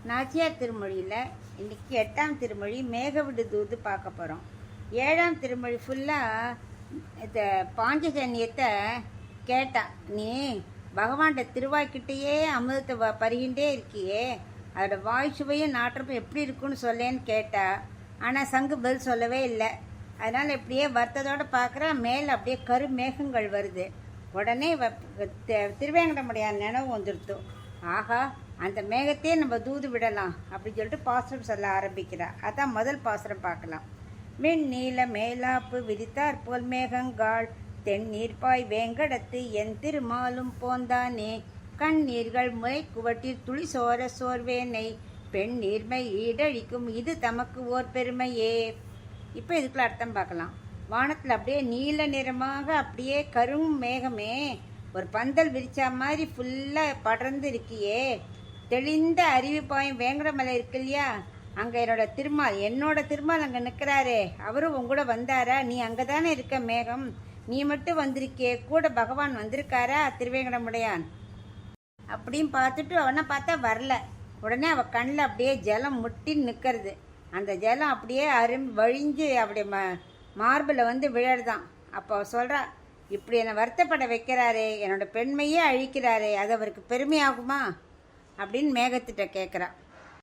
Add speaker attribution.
Speaker 1: நாச்சியார் திருமொழியில் இன்றைக்கி 8ஆம் திருமொழி மேகவிடு தூது பார்க்க போகிறோம். 7ஆம் திருமொழி ஃபுல்லாக இந்த பாஞ்சஜன்யத்தை கேட்டா, நீ பகவான்கிட்ட திருவாய்க்கிட்டேயே அமிர்தத்தை பருகின்றே இருக்கியே, அதோட வாய் சுவையும் நாற்றமும் எப்படி இருக்குன்னு சொல்லேன்னு கேட்டா. ஆனால் சங்கு பதில் சொல்லவே இல்லை. அதனால் இப்படியே வருத்தத்தோடு பார்க்குறா. மேலே அப்படியே கருமேகங்கள் வருது. உடனே திருவேங்கடமுடையான் நினைவு வந்துடுத்து. ஆகா, அந்த மேகத்தையே நம்ம தூது விடலாம் அப்படின்னு சொல்லிட்டு பாசுரம் சொல்ல ஆரம்பிக்கிறா. அதான் முதல் பாசுரம் பார்க்கலாம். வெண்ணீல மேலாப்பு விரித்தார் போல் மேகங்காள் தென்னீர்பாய் வேங்கடத்து என் திருமாலும் போந்தானே கண்ணீர்கள் முறை குவட்டில் துளி சோர சோர்வேனை பெண் நீர்மை ஈடழிக்கும் இது தமக்கு ஓர் பெருமையே. இப்போ இதுக்குள்ள அர்த்தம் பார்க்கலாம். வானத்தில் அப்படியே நீல நிறமாக அப்படியே கரும் மேகமே, ஒரு பந்தல் விரிச்சா மாதிரி ஃபுல்லாக படர்ந்து இருக்கியே, தெளிந்த அருவி பாயும் வேங்கடமலை இருக்கு இல்லையா, அங்கே என்னோட திருமால் அங்கே நிற்கிறாரே, அவரும் உங்கூட வந்தாரா? நீ அங்கே தானே இருக்க மேகம், நீ மட்டும் வந்திருக்கே, கூட பகவான் வந்திருக்காரா திருவேங்கடமுடையான் அப்படின்னு பார்த்துட்டு அவனை பார்த்தா வரல. உடனே அவள் கண்ணில் அப்படியே ஜலம் முட்டின்னு நிற்கிறது. அந்த ஜலம் அப்படியே வழிஞ்சு அப்படியே மார்பில் வந்து விழறதான். அப்போ சொல்கிறா, இப்படி என்னை வருத்தப்பட வைக்கிறாரே, என்னோட பெண்மையே அழிக்கிறாரே, அது அவருக்கு பெருமையாகுமா அப்படின்னு மேகத்திட்ட கேட்குறா.